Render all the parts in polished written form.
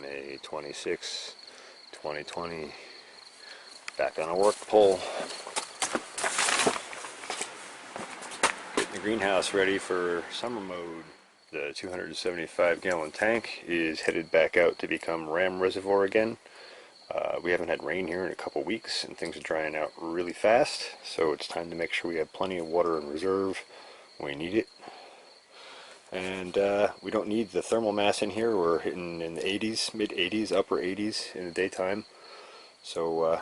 May 26, 2020. Back on a work pole. Getting the greenhouse ready for summer mode. The 275-gallon tank is headed back out to become Ram Reservoir again. We haven't had rain here in a couple weeks and things are drying out really fast, so it's time to make sure we have plenty of water in reserve when we need it. And we don't need the thermal mass in here. We're hitting in the 80s, mid 80s, upper 80s in the daytime. So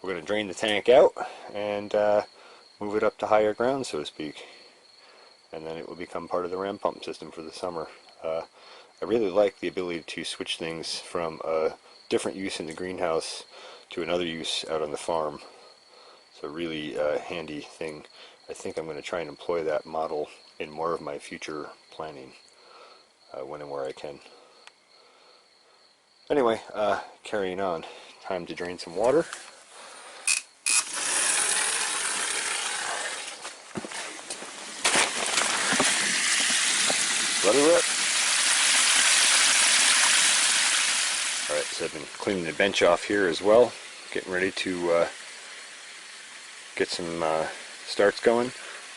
we're going to drain the tank out and move it up to higher ground, so to speak. And then it will become part of the Ram pump system for the summer. I really like the ability to switch things from a different use in the greenhouse to another use out on the farm. It's a really handy thing. I think I'm going to try and employ that model in more of my future planning when and where I can. Anyway, carrying on. Time to drain some water. Let it rip. Alright, so I've been cleaning the bench off here as well, getting ready to get some starts going.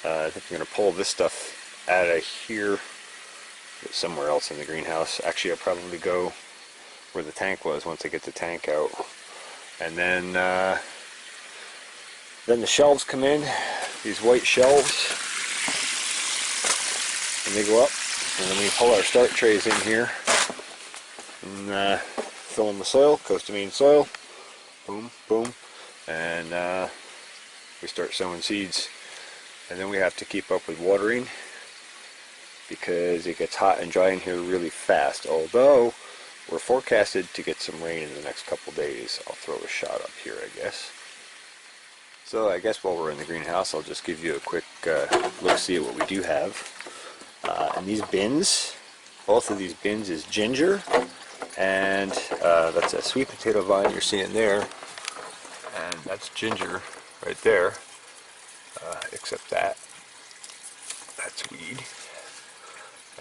I think I'm going to pull this stuff out of here, somewhere else in the greenhouse. Actually, I'll probably go where the tank was once I get the tank out. And then the shelves come in, these white shelves, and they go up. And then we pull our start trays in here and fill them with soil, coast-to-main soil, boom, boom, and we start sowing seeds. And then we have to keep up with watering because it gets hot and dry in here really fast, although we're forecasted to get some rain in the next couple days. I'll throw a shot up here, I guess. So I guess while we're in the greenhouse, I'll just give you a quick look-see at what we do have. And these bins, both of these bins is ginger, and that's a sweet potato vine you're seeing there, and that's ginger right there, except that's weed.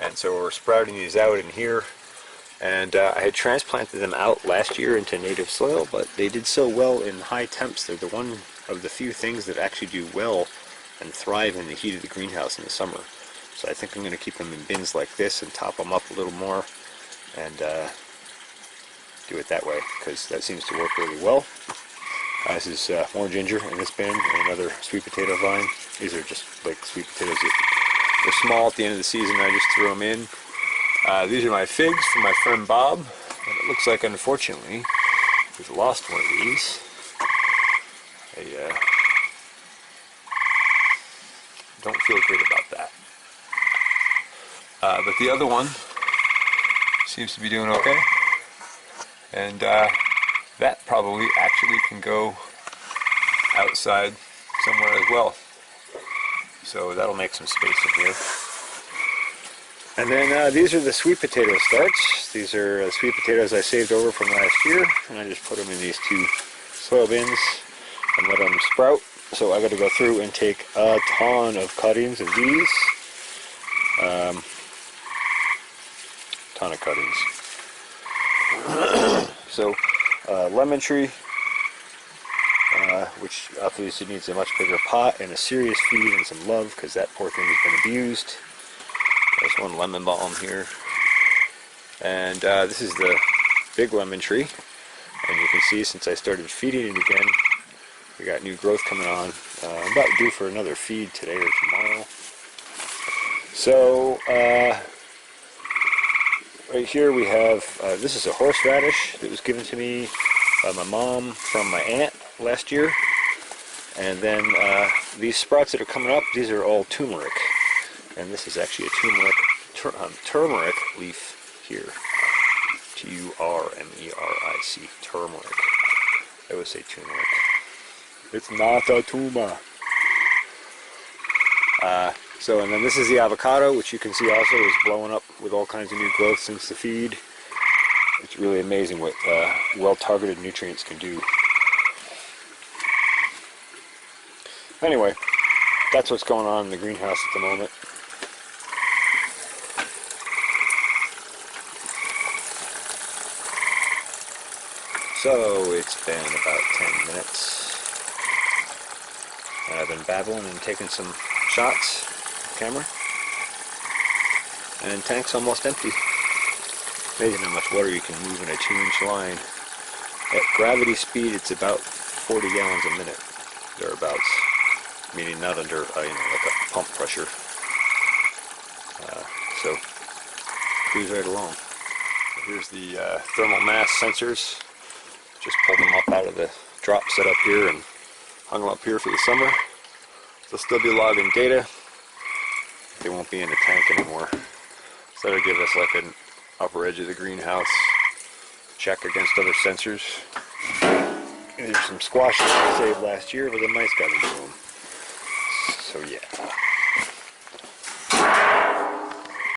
And so we're sprouting these out in here, and I had transplanted them out last year into native soil, but they did so well in high temps. They're the one of the few things that actually do well and thrive in the heat of the greenhouse in the summer. So I think I'm going to keep them in bins like this and top them up a little more and do it that way, because that seems to work really well. This is more ginger in this bin, and another sweet potato vine. These are just like sweet potatoes. They're small at the end of the season. I just threw them in. These are my figs from my friend Bob, and it looks like, unfortunately, we've lost one of these. I don't feel great about that. But the other one seems to be doing okay, and that probably actually can go outside somewhere as well, so that'll make some space in here. And then these are the sweet potato starts. These are sweet potatoes I saved over from last year, and I just put them in these two soil bins and let them sprout. So I got to go through and take a ton of cuttings of these. Ton of cuttings. So lemon tree, which obviously needs a much bigger pot and a serious feed and some love, because that poor thing has been abused. There's one lemon balm here, and this is the big lemon tree, and you can see since I started feeding it again, we got new growth coming on. I'm about due for another feed today or tomorrow. So right here we have, this is a horseradish that was given to me by my mom from my aunt last year. And then these sprouts that are coming up, these are all turmeric. And this is actually a turmeric leaf here. T-U-R-M-E-R-I-C, turmeric. I would say turmeric. It's not a tuma. So, and then this is the avocado, which you can see also is blowing up with all kinds of new growth since the feed. It's really amazing what well-targeted nutrients can do. Anyway, that's what's going on in the greenhouse at the moment. So it's been about 10 minutes. And I've been babbling and taking some shots with the camera. And tank's almost empty. Amazing how much water you can move in a 2-inch line. At gravity speed, it's about 40 gallons a minute, thereabouts. Meaning not under, like a pump pressure. So, cruise right along. Here's the thermal mass sensors. Just pulled them up out of the drop set up here and hung them up here for the summer. They'll still be logging data. They won't be in the tank anymore. So that'll give us like an upper edge of the greenhouse check against other sensors. And there's some squashes I saved last year, but the mice got into them. So yeah.